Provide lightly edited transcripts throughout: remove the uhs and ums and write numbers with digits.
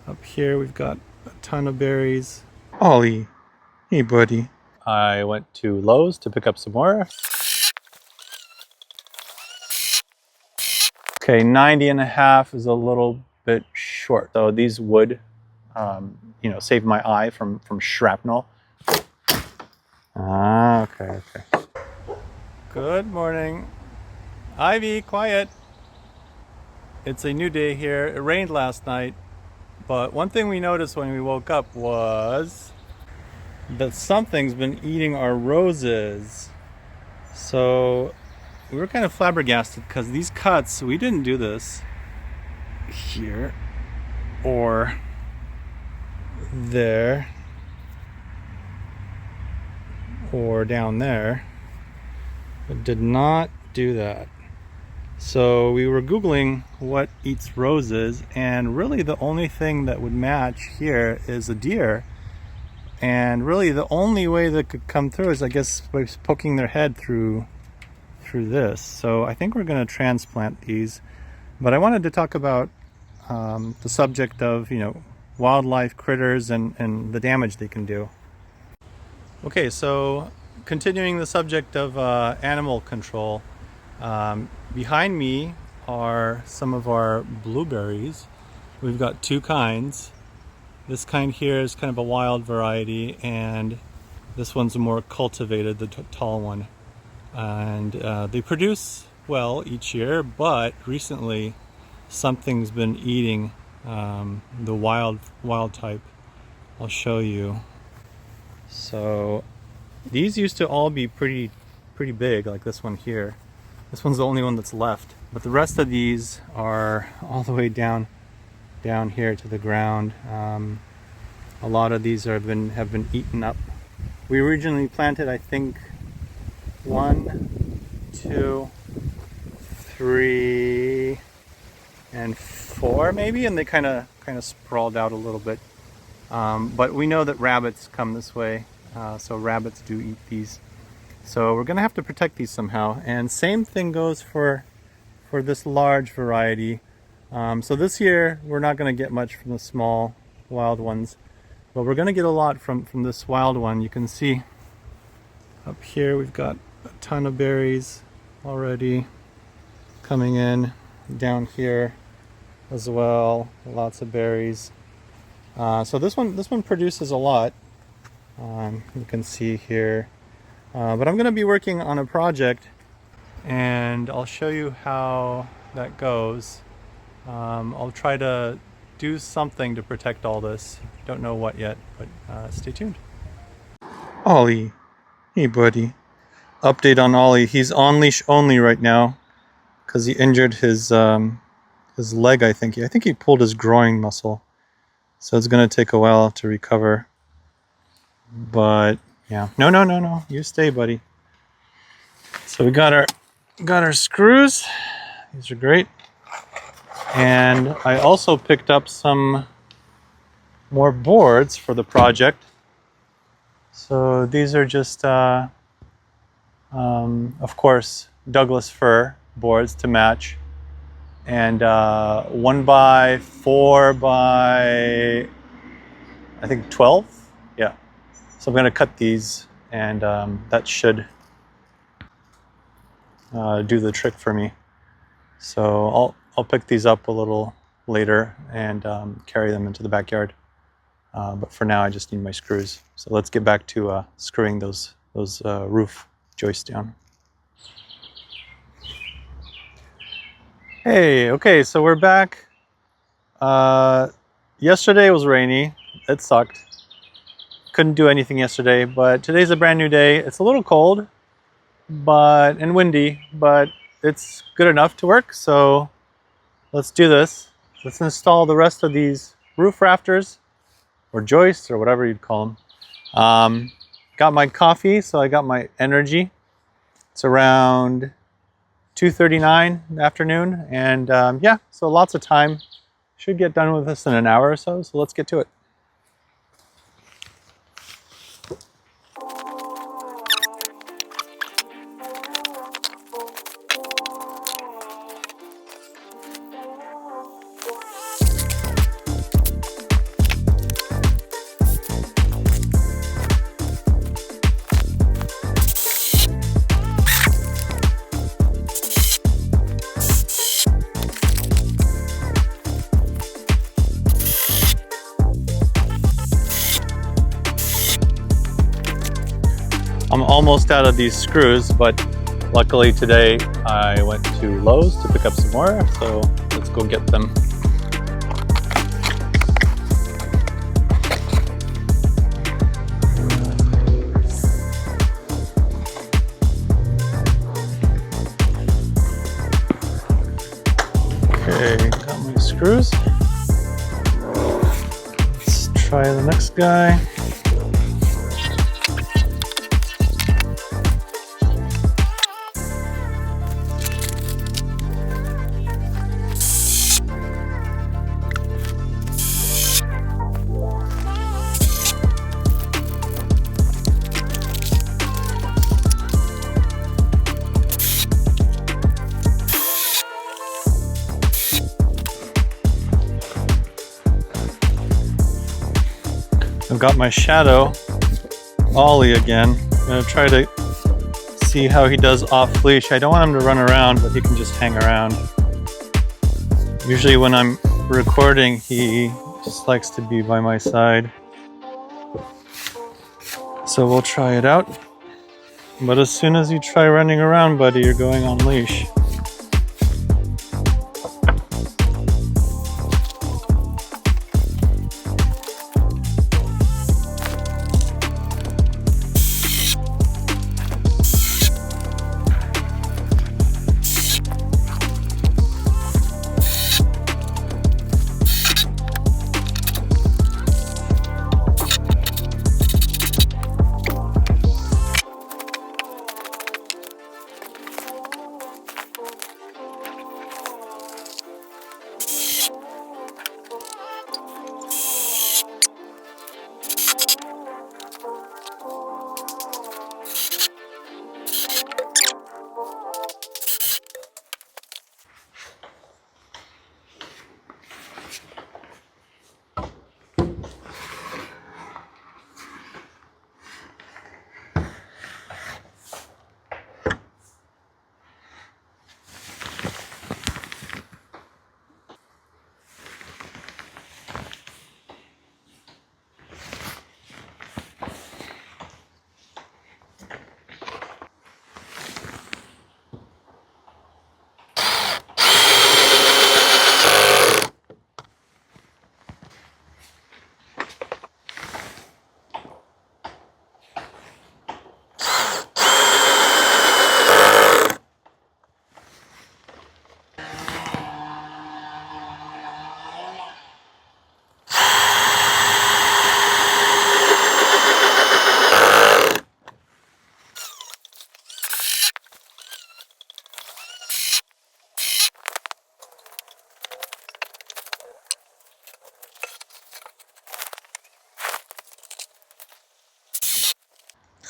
Up here we've got a ton of berries. Ollie, hey buddy. I went to Lowe's to pick up some more. Okay, 90.5 is a little bit short. So these would, save my eye from shrapnel. Okay. Good morning. Ivy, quiet. It's a new day here. It rained last night, but one thing we noticed when we woke up was that something's been eating our roses. So we were kind of flabbergasted because these cuts, we didn't do this here or there or down there. It did not do that. So we were Googling what eats roses, and really the only thing that would match here is a deer. And really the only way that could come through is, I guess, by poking their head through this. So I think we're going to transplant these. But I wanted to talk about the subject of, wildlife critters and the damage they can do. Okay, so continuing the subject of animal control, behind me are some of our blueberries. We've got two kinds. This kind here is kind of a wild variety, and this one's a more cultivated, the tall one. And they produce well each year, but recently something's been eating the wild type. I'll show you. So these used to all be pretty big, like this one here. This one's the only one that's left, but the rest of these are all the way down here to the ground. A lot of these have been eaten up. We originally planted, I think, 1, 2, 3, and 4 maybe, and they kind of sprawled out a little bit. But we know that rabbits come this way, so rabbits do eat these. So we're gonna have to protect these somehow. And same thing goes for this large variety. So this year we're not gonna get much from the small wild ones, but we're gonna get a lot from this wild one. You can see up here we've got a ton of berries already coming in. Down here as well, lots of berries. So this one produces a lot. You can see here. But I'm going to be working on a project, and I'll show you how that goes. I'll try to do something to protect all this. Don't know what yet, but stay tuned. Ollie, hey buddy. Update on Ollie. He's on leash only right now because he injured his leg. I think he pulled his groin muscle, so it's gonna take a while to recover. But yeah, no, you stay, buddy. So we got our screws. These are great. And I also picked up some more boards for the project. So these are just, of course, Douglas fir boards to match. And 1 by 4 by, I think 12. Yeah. So I'm going to cut these, and that should do the trick for me. So I'll pick these up a little later and carry them into the backyard. But for now, I just need my screws. So let's get back to screwing those roof joists down. Hey, okay, so we're back. Yesterday was rainy. It sucked. Couldn't do anything yesterday, but today's a brand new day. It's a little cold and windy, but it's good enough to work. So let's do this. Let's install the rest of these roof rafters or joists or whatever you'd call them. Got my coffee, so I got my energy. It's around 2:39 in the afternoon, and yeah, so lots of time. Should get done with this in an hour or so, so let's get to it. I'm almost out of these screws, but luckily today I went to Lowe's to pick up some more, so let's go get them. Okay, got my screws. Let's try the next guy. I've got my shadow Ollie again. I'm gonna try to see how he does off leash. I don't want him to run around, but he can just hang around. Usually when I'm recording, he just likes to be by my side. So we'll try it out. But as soon as you try running around, buddy, you're going on leash.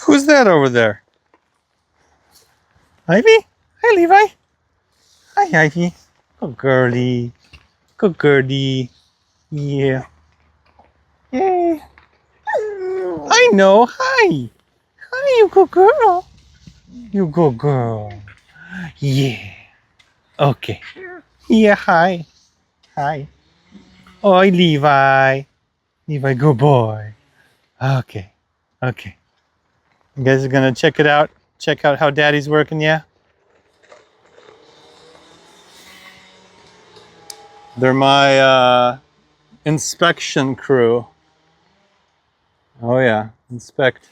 Who's that over there? Ivy? Hi, Levi. Hi, Ivy. Good girlie. Good girlie. Yeah. Yay. I know. Hi. Hi, you good girl. You good girl. Yeah. Okay. Yeah, hi. Hi. Oh, Levi. Levi, good boy. Okay. Okay. You guys are gonna check it out? Check out how Daddy's working, yeah? They're my inspection crew. Oh yeah, inspect.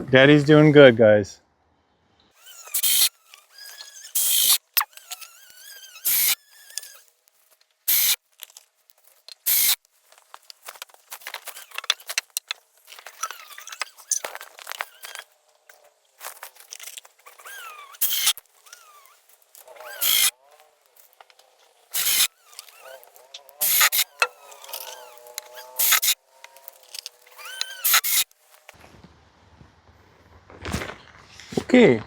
Daddy's doing good, guys. Okay,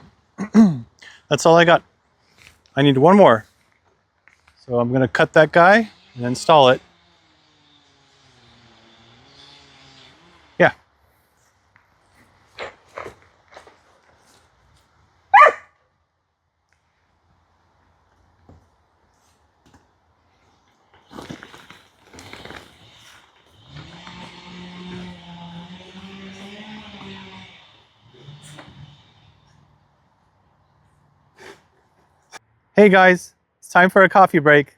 that's all I got. I need one more. So I'm gonna cut that guy and install it. Yeah. Hey guys, it's time for a coffee break.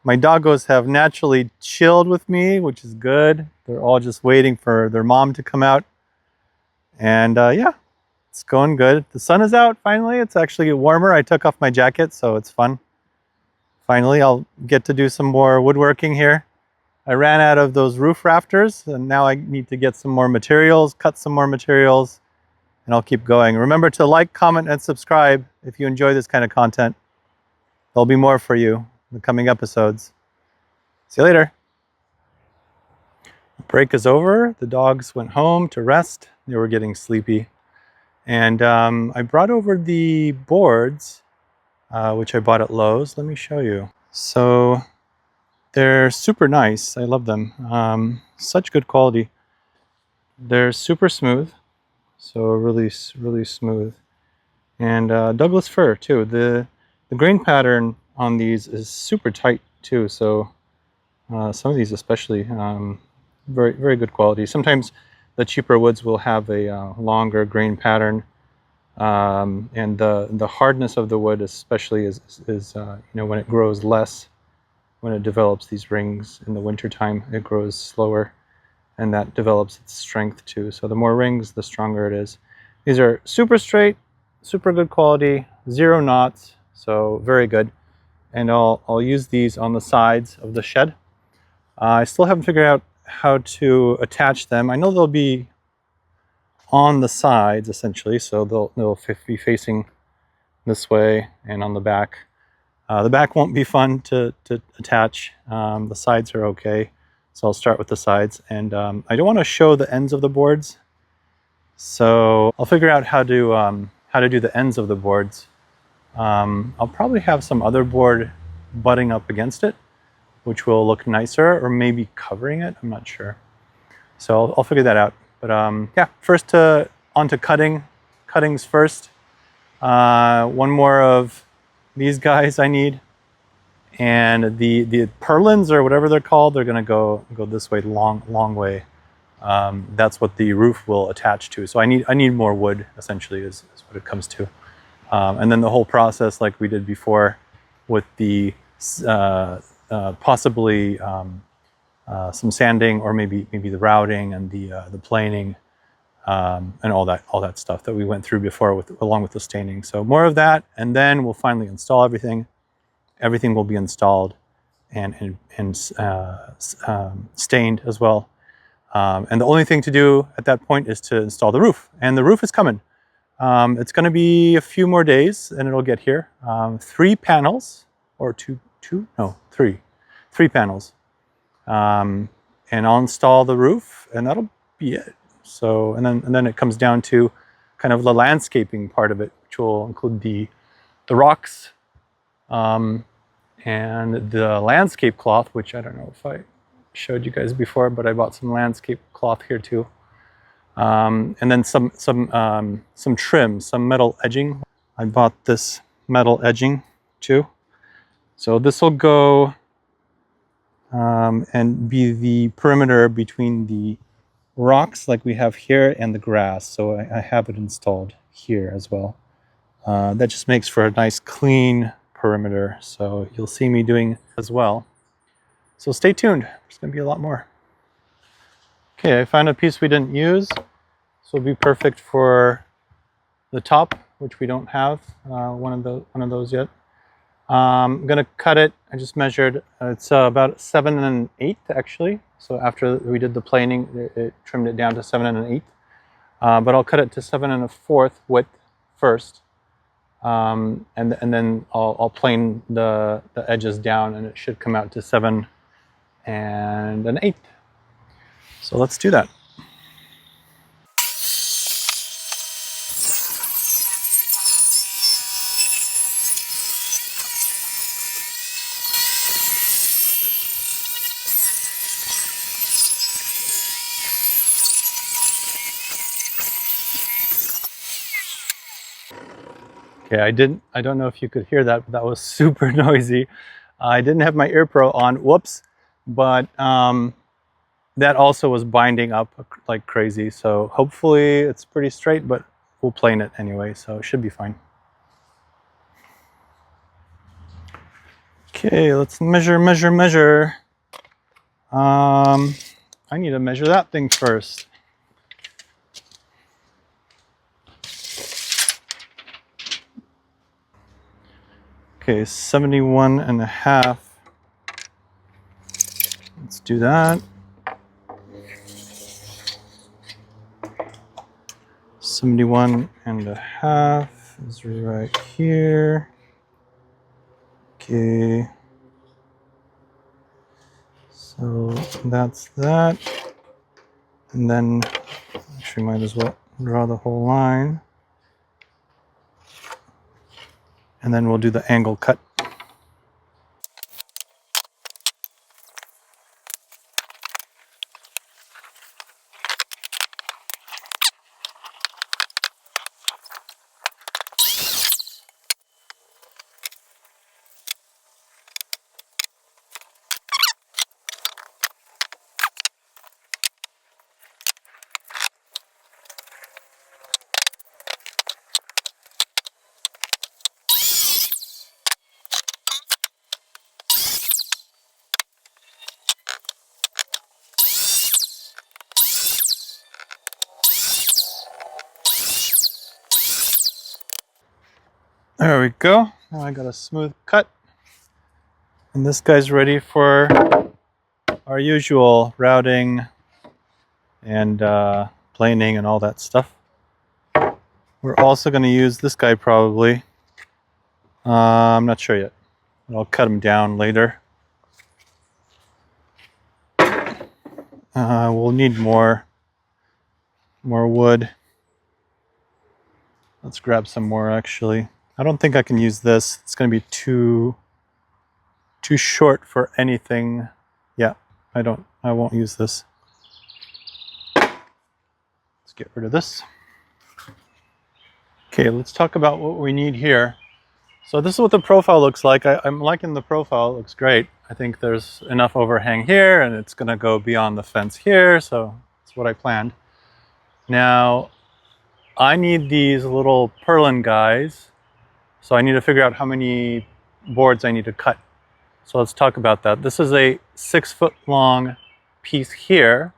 My doggos have naturally chilled with me, which is good. They're all just waiting for their mom to come out. And yeah, it's going good. The sun is out finally. It's actually warmer. I took off my jacket, so it's fun. Finally, I'll get to do some more woodworking here. I ran out of those roof rafters, and now I need to get some more materials, cut some more materials, and I'll keep going. Remember to like, comment, and subscribe if you enjoy this kind of content. There'll be more for you in the coming episodes. See you later. The break is over. The dogs went home to rest. They were getting sleepy. And I brought over the boards, which I bought at Lowe's. Let me show you. So they're super nice. I love them. Such good quality. They're super smooth. So really, really smooth. And Douglas fir too. The grain pattern on these is super tight too. So some of these especially, very, very good quality. Sometimes the cheaper woods will have a longer grain pattern. And the hardness of the wood especially is you know, when it grows less, when it develops these rings in the wintertime, it grows slower, and that develops its strength too. So the more rings, the stronger it is. These are super straight, super good quality, 0 knots, so very good. And I'll use these on the sides of the shed. I still haven't figured out how to attach them. I know they'll be on the sides essentially, so they'll be facing this way and on the back. The back won't be fun to attach. The sides are okay, so I'll start with the sides. And I don't want to show the ends of the boards, so I'll figure out how to do the ends of the boards. I'll probably have some other board butting up against it, which will look nicer, or maybe covering it. I'm not sure. So I'll figure that out. But yeah, first on to cutting. Cuttings first. One more of these guys I need, and the purlins, or whatever they're called, they're gonna go this way, long way. That's what the roof will attach to. So I need more wood essentially is what it comes to. And then the whole process, like we did before, with the possibly some sanding, or maybe the routing and the planing, and all that stuff that we went through before, along with the staining. So more of that, and then we'll finally install everything. Everything will be installed and stained as well. And the only thing to do at that point is to install the roof, and the roof is coming. It's going to be a few more days and it'll get here. 3 panels, or three panels. And I'll install the roof, and that'll be it. So, and then it comes down to kind of the landscaping part of it, which will include the rocks, and the landscape cloth, which I don't know if I showed you guys before, but I bought some landscape cloth here too. And then some trim, some metal edging. I bought this metal edging too. So this will go and be the perimeter between the rocks like we have here and the grass. So I have it installed here as well. That just makes for a nice clean perimeter. So you'll see me doing as well. So stay tuned. There's going to be a lot more. Okay, I found a piece we didn't use. This will be perfect for the top, which we don't have one of those yet. I'm gonna cut it. I just measured. It's about 7 1/8 actually. So after we did the planing, it trimmed it down to 7 1/8. But I'll cut it to 7 1/4 width first, and then I'll plane the edges down, and it should come out to 7 1/8. So let's do that. Okay, I don't know if you could hear that, but that was super noisy. I didn't have my ear pro on, whoops, but that also was binding up like crazy. So hopefully it's pretty straight, but we'll plane it anyway, so it should be fine. Okay, let's measure. I need to measure that thing first. Okay, 71.5. Let's do that. 71.5 is right here. Okay. So that's that. And then, actually might as well draw the whole line. And then we'll do the angle cut. There we go. Now I got a smooth cut. And this guy's ready for our usual routing and planing and all that stuff. We're also going to use this guy probably. I'm not sure yet. I'll cut him down later. We'll need more wood. Let's grab some more actually. I don't think I can use this. It's going to be too short for anything. Yeah, I won't use this. Let's get rid of this. Okay, let's talk about what we need here. So this is what the profile looks like. I'm liking the profile, it looks great. I think there's enough overhang here and it's gonna go beyond the fence here, so that's what I planned. Now, I need these little purlin guys, so I need to figure out how many boards I need to cut. So let's talk about that. This is a 6 foot long piece here.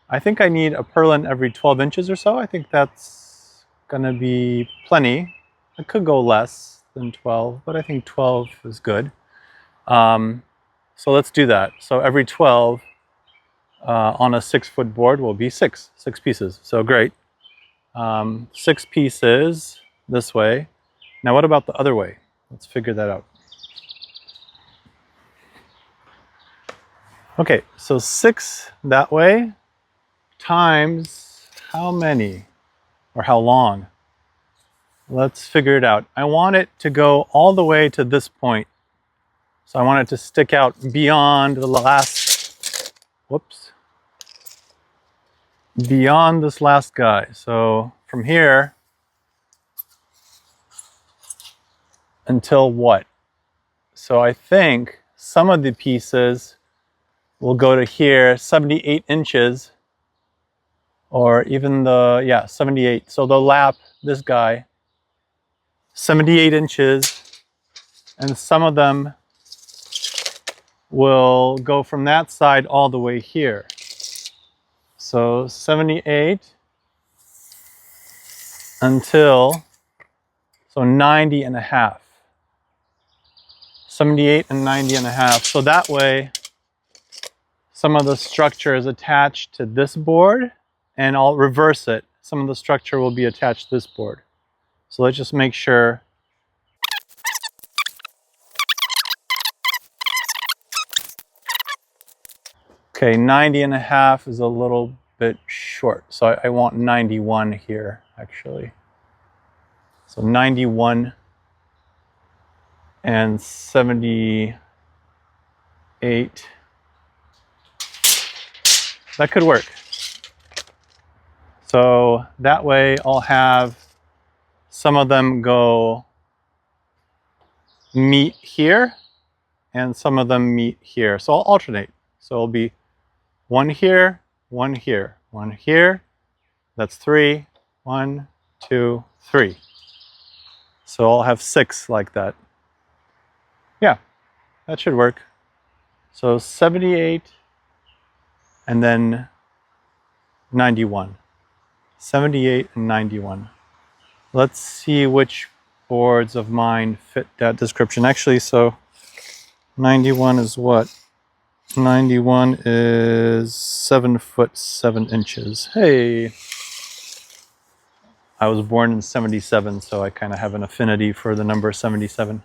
I think I need a purlin every 12 inches or so. I think that's gonna be plenty. It could go less than 12, but I think 12 is good. So let's do that. So every 12 on a 6 foot board will be six pieces. So great. 6 pieces this way. Now what about the other way? Let's figure that out. Okay, so 6 that way times how many or how long? Let's figure it out. I want it to go all the way to this point. So I want it to stick out beyond the last, whoops, beyond this last guy. So from here until what? So I think some of the pieces will go to here, 78 inches, or even the, yeah, 78. So they'll lap this guy, 78 inches, and some of them will go from that side all the way here. So 78 until, so 90 and a half. 78 and 90 and a half. So that way, some of the structure is attached to this board, and I'll reverse it. Some of the structure will be attached to this board. So let's just make sure. Okay, 90 and a half is a little bit short. So I want 91 here, actually. So 91 and 78. That could work. So that way I'll have some of them go meet here and some of them meet here. So I'll alternate. So it'll be one here, one here, one here. That's 3. 1, 2, 3. So I'll have 6 like that. Yeah, that should work. So 78 and then 91. 78 and 91. Let's see which boards of mine fit that description. Actually, so 91 is what? 91 is 7 foot 7 inches. Hey! I was born in 77, so I kind of have an affinity for the number 77.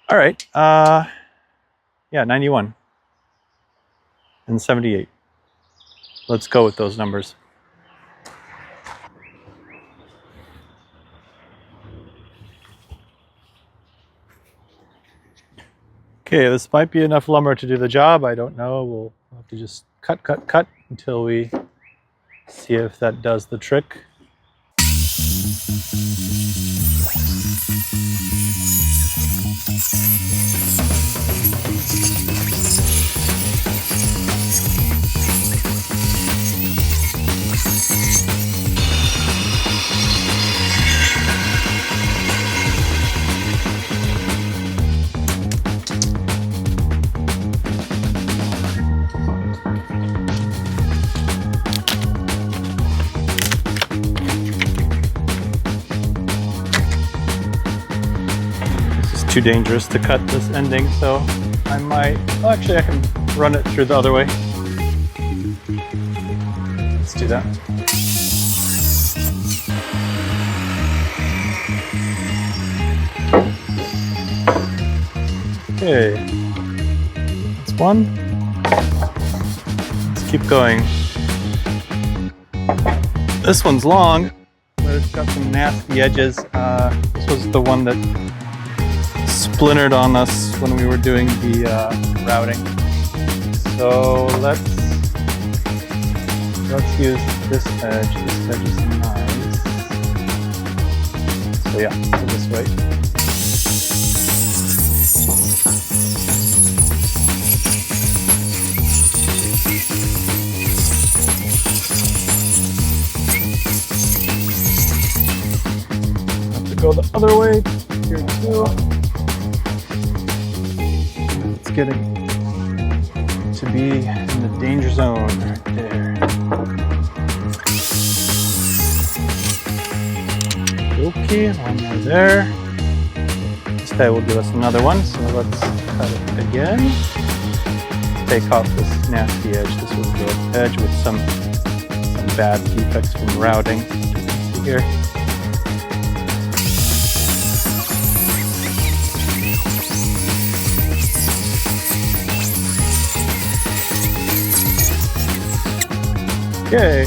All right, yeah, 91 and 78. Let's go with those numbers. Okay, this might be enough lumber to do the job. I don't know. We'll have to just cut until we see if that does the trick. Too dangerous to cut this ending, so I might, well, actually I can run it through the other way. Let's do that. Okay, that's one. Let's keep going. This one's long, but it's got some nasty edges. This was the one that splintered on us when we were doing the routing. So let's use this edge. This edge is nice. So yeah, go this way. Have to go the other way here too. Getting to be in the danger zone right there. Okay, one more there. This guy will give us another one, so let's cut it again. Take off this nasty edge. This was the edge with some bad defects from routing. Here. Okay,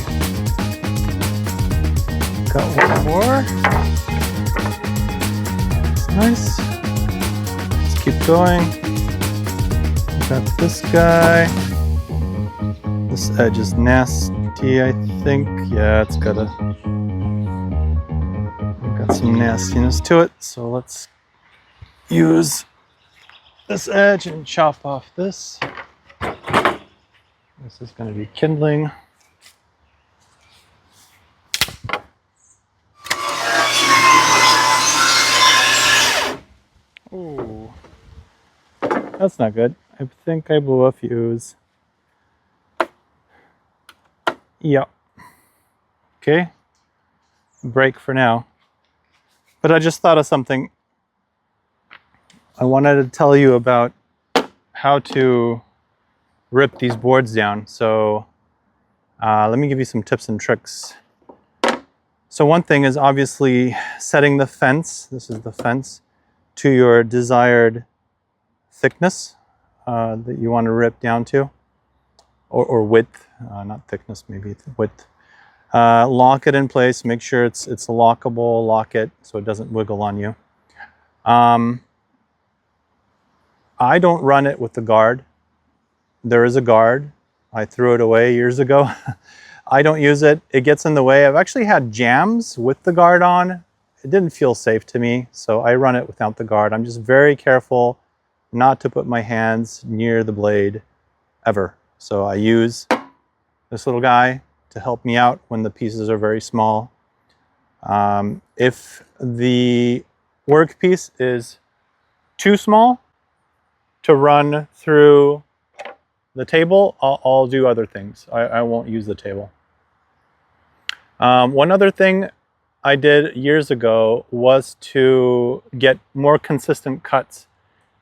got one more. That's nice. Let's keep going. Got this guy. This edge is nasty, I think. Yeah, it's got some nastiness to it. So let's use this edge and chop off this. This is going to be kindling. Ooh, that's not good. I think I blew a fuse. Yep. Okay. Break for now. But I just thought of something. I wanted to tell you about how to rip these boards down. So let me give you some tips and tricks. So one thing is obviously setting the fence. This is the fence. To your desired thickness that you want to rip down to, or width, not thickness, maybe width. Lock it in place. Make sure it's lockable. Lock it so it doesn't wiggle on you. I don't run it with the guard. There is a guard. I threw it away years ago. I don't use it. It gets in the way. I've actually had jams with the guard on. It didn't feel safe to me, so I run it without the guard. I'm just very careful not to put my hands near the blade ever. So I use this little guy to help me out when the pieces are very small. If the workpiece is too small to run through the table, I'll do other things. I won't use the table. One other thing I did years ago was to get more consistent cuts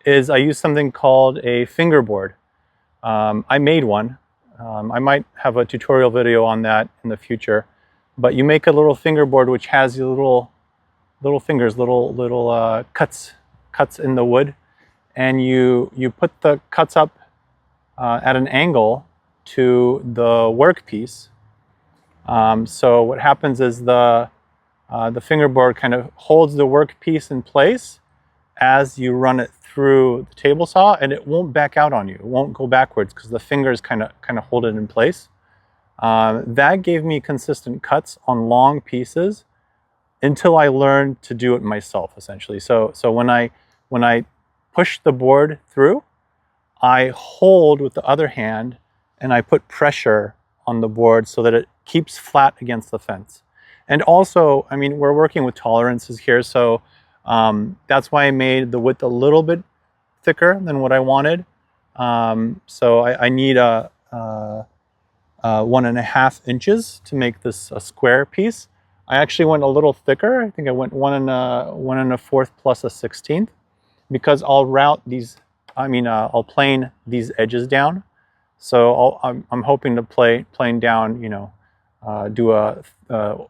is I used something called a fingerboard. I made one. I might have a tutorial video on that in the future, but you make a little fingerboard which has your little fingers, little cuts in the wood, and you put the cuts up at an angle to the workpiece. So what happens is the fingerboard kind of holds the workpiece in place as you run it through the table saw, and it won't back out on you. It won't go backwards because the fingers kind of hold it in place. That gave me consistent cuts on long pieces until I learned to do it myself, essentially. So when I push the board through, I hold with the other hand and I put pressure on the board so that it keeps flat against the fence. And also, I mean, we're working with tolerances here, so that's why I made the width a little bit thicker than what I wanted. So I need a 1.5 inches to make this a square piece. I actually went a little thicker. I think I went 1 1/4 plus a 1/16, because I'll route these. I'll plane these edges down. So I'm hoping to plane down, do a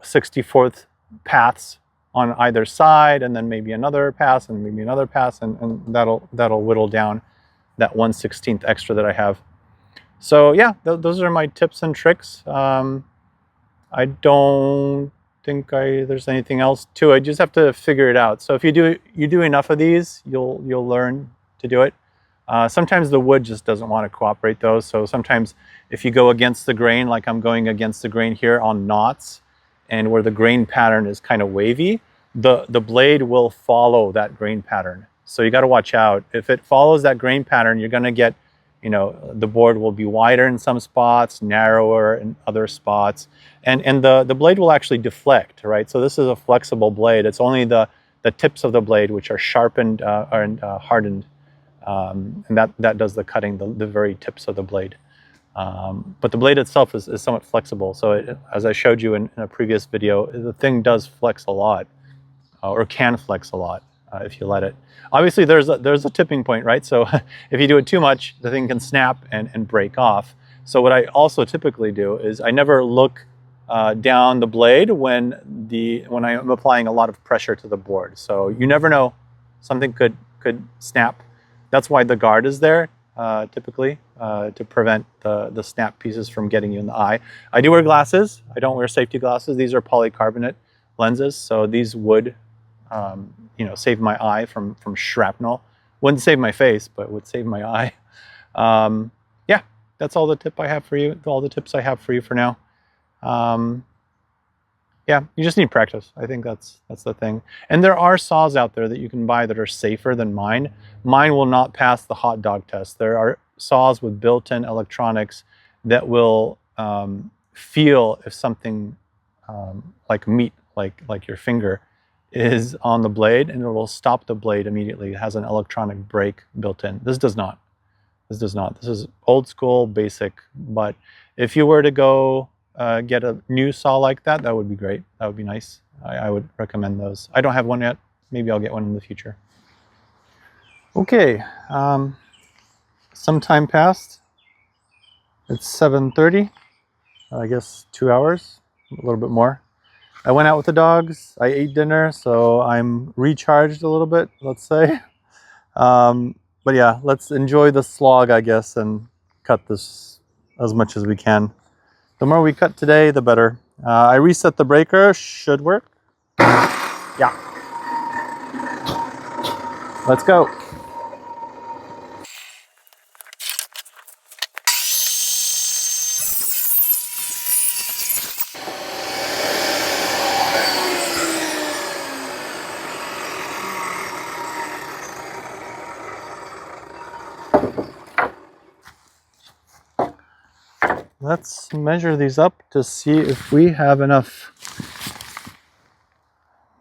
64th paths on either side, and then maybe another pass, and maybe another pass, and that'll whittle down that 1/16 extra that I have. So yeah, those are my tips and tricks. I don't think there's anything else to it. You just have to figure it out. So if you do enough of these, you'll learn to do it. Sometimes the wood just doesn't want to cooperate though. So sometimes if you go against the grain, like I'm going against the grain here on knots, and where the grain pattern is kind of wavy, the blade will follow that grain pattern. So you got to watch out. If it follows that grain pattern, you're going to get, the board will be wider in some spots, narrower in other spots, and the blade will actually deflect, right? So this is a flexible blade. It's only the tips of the blade which are sharpened and hardened. And that does the cutting, the very tips of the blade. But the blade itself is somewhat flexible. So as I showed you in a previous video, the thing does flex a lot, or can flex a lot if you let it. Obviously, there's a tipping point, right? So if you do it too much, the thing can snap and break off. So what I also typically do is I never look down the blade when I'm applying a lot of pressure to the board. So you never know, something could snap. That's why the guard is there, typically, to prevent the snap pieces from getting you in the eye. I do wear glasses. I don't wear safety glasses. These are polycarbonate lenses, so these would, save my eye from shrapnel. Wouldn't save my face, but would save my eye. Yeah, that's all the tip I have for you. All the tips I have for you for now. Yeah, you just need practice. I think that's the thing. And there are saws out there that you can buy that are safer than mine. Mine will not pass the hot dog test. There are saws with built-in electronics that will feel if something like meat, like your finger, is on the blade, and it will stop the blade immediately. It has an electronic brake built in. This does not. This does not. This is old school, basic. But if you were to go get a new saw like that, that would be great. That would be nice. I would recommend those. I don't have one yet. Maybe I'll get one in the future. Okay, some time passed. It's 7:30. I guess 2 hours, a little bit more. I went out with the dogs. I ate dinner, so I'm recharged a little bit, let's say. But yeah, let's enjoy the slog, I guess, and cut this as much as we can. The more we cut today, the better. I reset the breaker, should work. Yeah. Let's go. Let's measure these up to see if we have enough.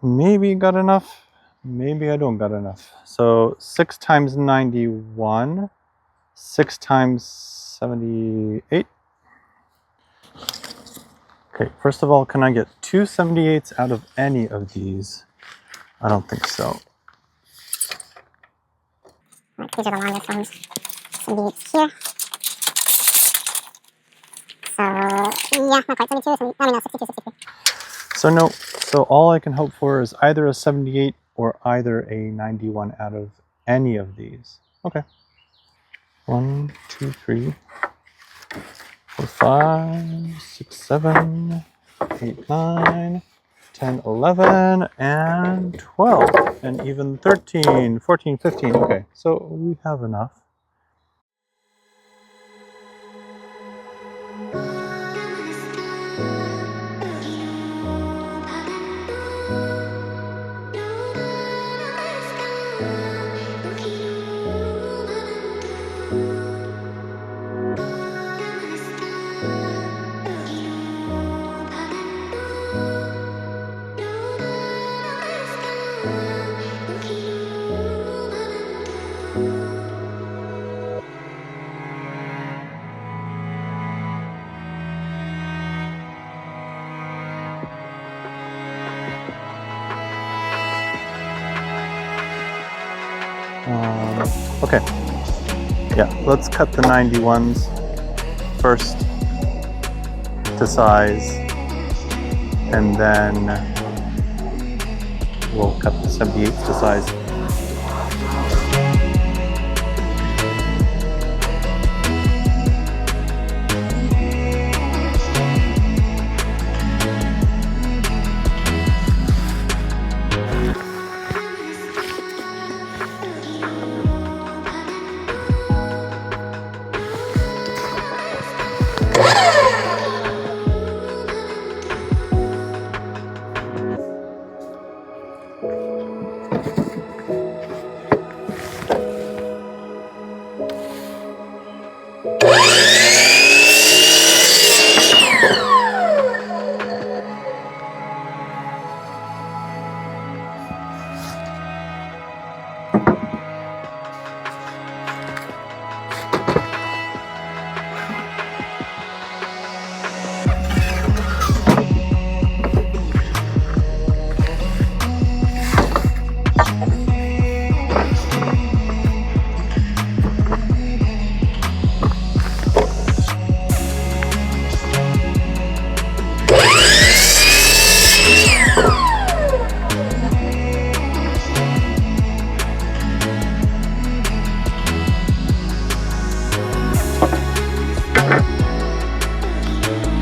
Maybe got enough, Maybe I don't got enough. So 6 times 91, 6 times 78. Okay, first of all, can I get 2 78s out of any of these? I don't think so. These are the longest ones. 78s here. So, yeah, not quite 72, 70, I mean, no, 62, 63. So no, so all I can hope for is either a 78 or either a 91 out of any of these. Okay. 1, 2, 3, 4, 5, 6, 7, 8, 9, 10, 11, and 12, and even 13, 14, 15. Okay, so we have enough. Okay, yeah, let's cut the 91s first to size, and then we'll cut the 78s to size.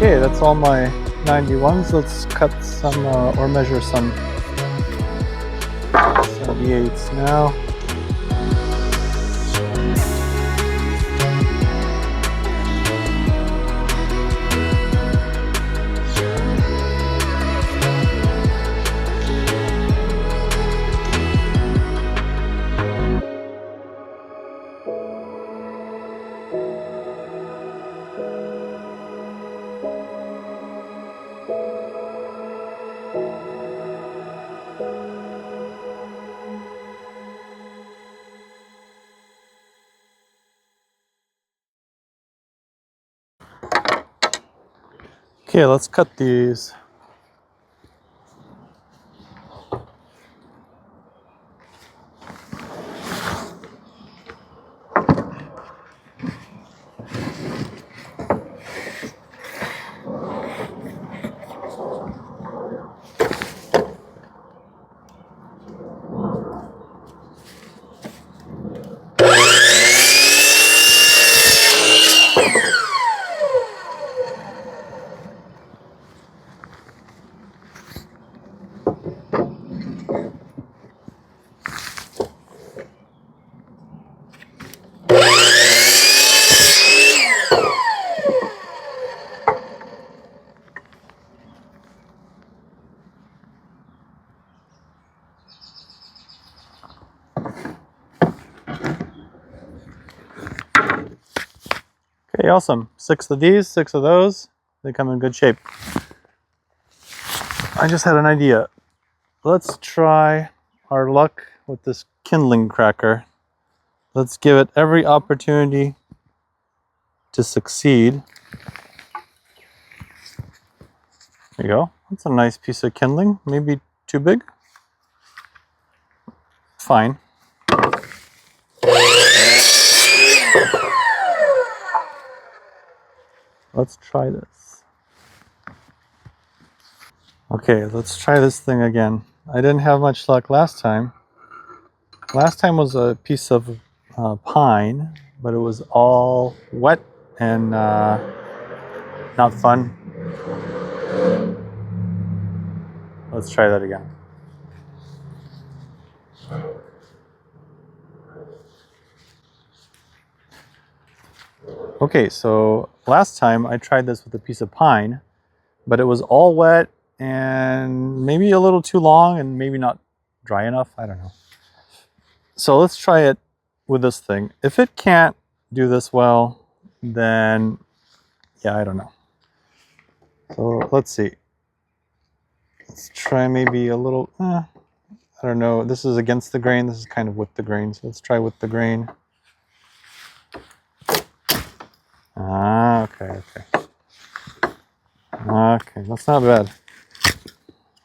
Okay, that's all my 91s. Let's cut some or measure some 78s now. Okay, let's cut these. Okay, awesome. 6 of these, 6 of those. They come in good shape. I just had an idea. Let's try our luck with this kindling cracker. Let's give it every opportunity to succeed. There you go. That's a nice piece of kindling. Maybe too big. Fine. Let's try this. Okay, let's try this thing again. I didn't have much luck last time. Last time was a piece of pine, but it was all wet and not fun. Let's try that again. Okay, so last time I tried this with a piece of pine, but it was all wet and maybe a little too long and maybe not dry enough. I don't know. So let's try it with this thing. If it can't do this well, then yeah, I don't know. So let's see. Let's try maybe a little, I don't know. This is against the grain. This is kind of with the grain. So let's try with the grain. Ah, okay. Okay, that's not bad.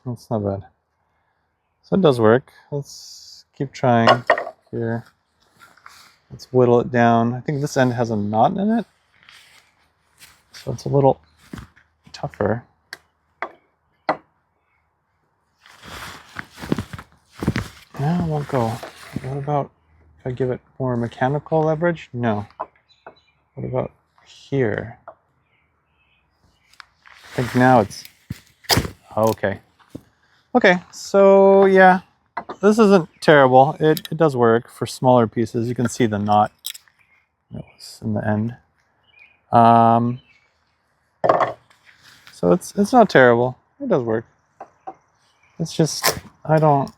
That's not bad. So it does work. Let's keep trying here. Let's whittle it down. I think this end has a knot in it, so it's a little tougher. No, it won't go. What about if I give it more mechanical leverage? No. What about here? I think now it's okay. Okay, so yeah, this isn't terrible. It does work for smaller pieces. You can see the knot that was in the end. So it's not terrible. It does work. It's just well,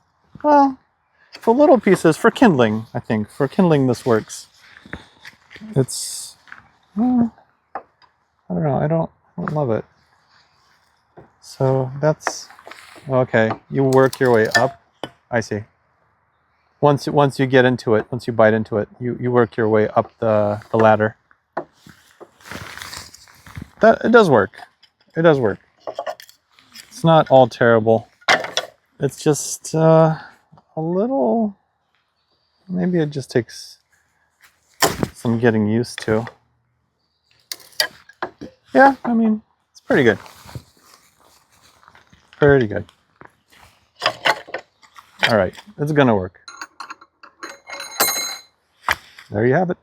for little pieces, for kindling, I think for kindling this works. It's I don't know. I don't love it. So that's okay. You work your way up. I see. Once you get into it, once you bite into it, you work your way up the ladder. That it does work. It does work. It's not all terrible. It's just a little. Maybe it just takes some getting used to. Yeah, I mean, it's pretty good. Pretty good. All right, it's gonna work. There you have it.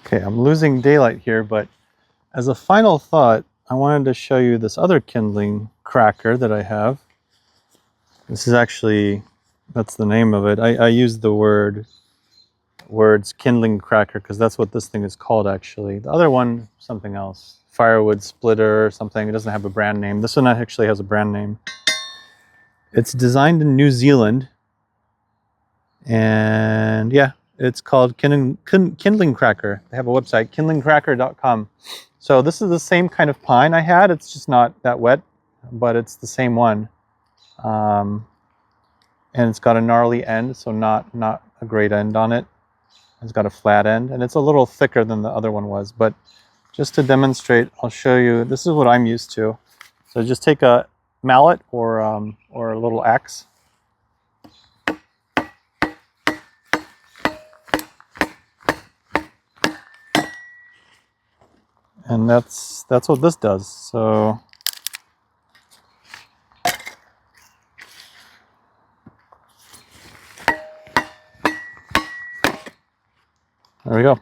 Okay, I'm losing daylight here, but as a final thought, I wanted to show you this other kindling cracker that I have. This is actually, that's the name of it. I use the words kindling cracker because that's what this thing is called actually. The other one, something else. Firewood splitter or something. It doesn't have a brand name. This one actually has a brand name. It's designed in New Zealand. And yeah, it's called Kindling Cracker. They have a website, kindlingcracker.com. So this is the same kind of pine I had. It's just not that wet, but it's the same one. And it's got a gnarly end, so not a great end on it. It's got a flat end, and it's a little thicker than the other one was. But just to demonstrate, I'll show you. This is what I'm used to. So just take a mallet or a little axe. And that's what this does. So there we go.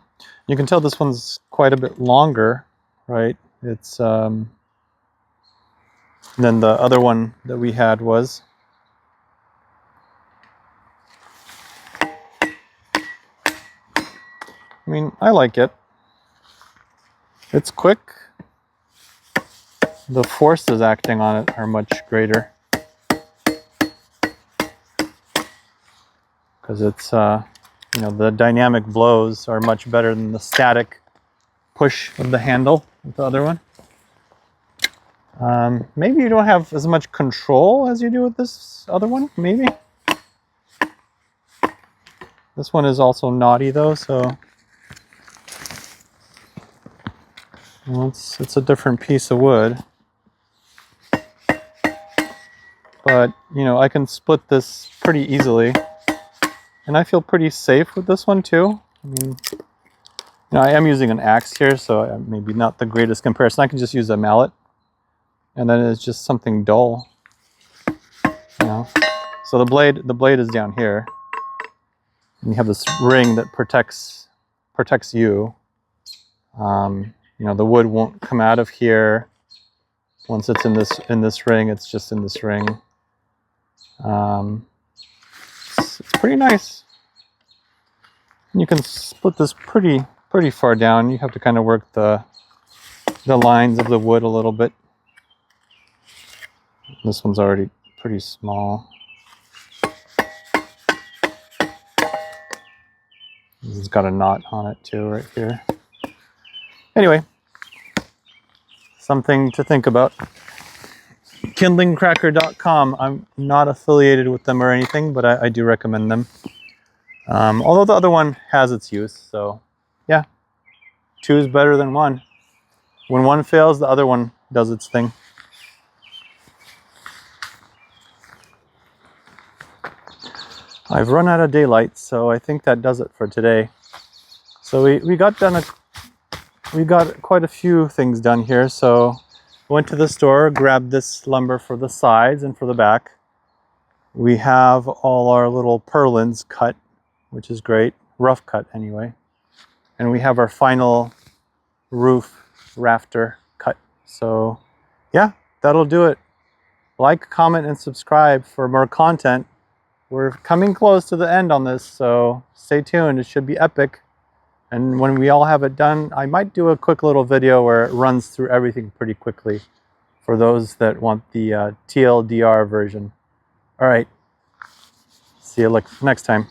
You can tell this one's quite a bit longer, right? It's than the other one that we had was. I mean, I like it. It's quick. The forces acting on it are much greater. Because it's, you know, the dynamic blows are much better than the static push of the handle with the other one. Maybe you don't have as much control as you do with this other one, maybe. This one is also knotty though, so well, it's a different piece of wood. But, you know, I can split this pretty easily. And I feel pretty safe with this one too. I mean, you know, I am using an axe here, so maybe not the greatest comparison. I can just use a mallet. And then it's just something dull. You know. So the blade is down here. And you have this ring that protects you. You know, the wood won't come out of here. Once it's in this ring, it's just in this ring. It's pretty nice. And you can split this pretty far down. You have to kind of work the lines of the wood a little bit. This one's already pretty small. This has got a knot on it too, right here. Anyway, something to think about. Kindlingcracker.com. I'm not affiliated with them or anything, but I do recommend them. Although the other one has its use, so yeah, 2 is better than 1. When one fails, the other one does its thing. I've run out of daylight, so I think that does it for today. So we got quite a few things done here. So went to the store, grabbed this lumber for the sides and for the back. We have all our little purlins cut, which is great, rough cut anyway. And we have our final roof rafter cut. So yeah, that'll do it. Like, comment, and subscribe for more content. We're coming close to the end on this, so stay tuned. It should be epic. And when we all have it done, I might do a quick little video where it runs through everything pretty quickly for those that want the TLDR version. All right. See you next time.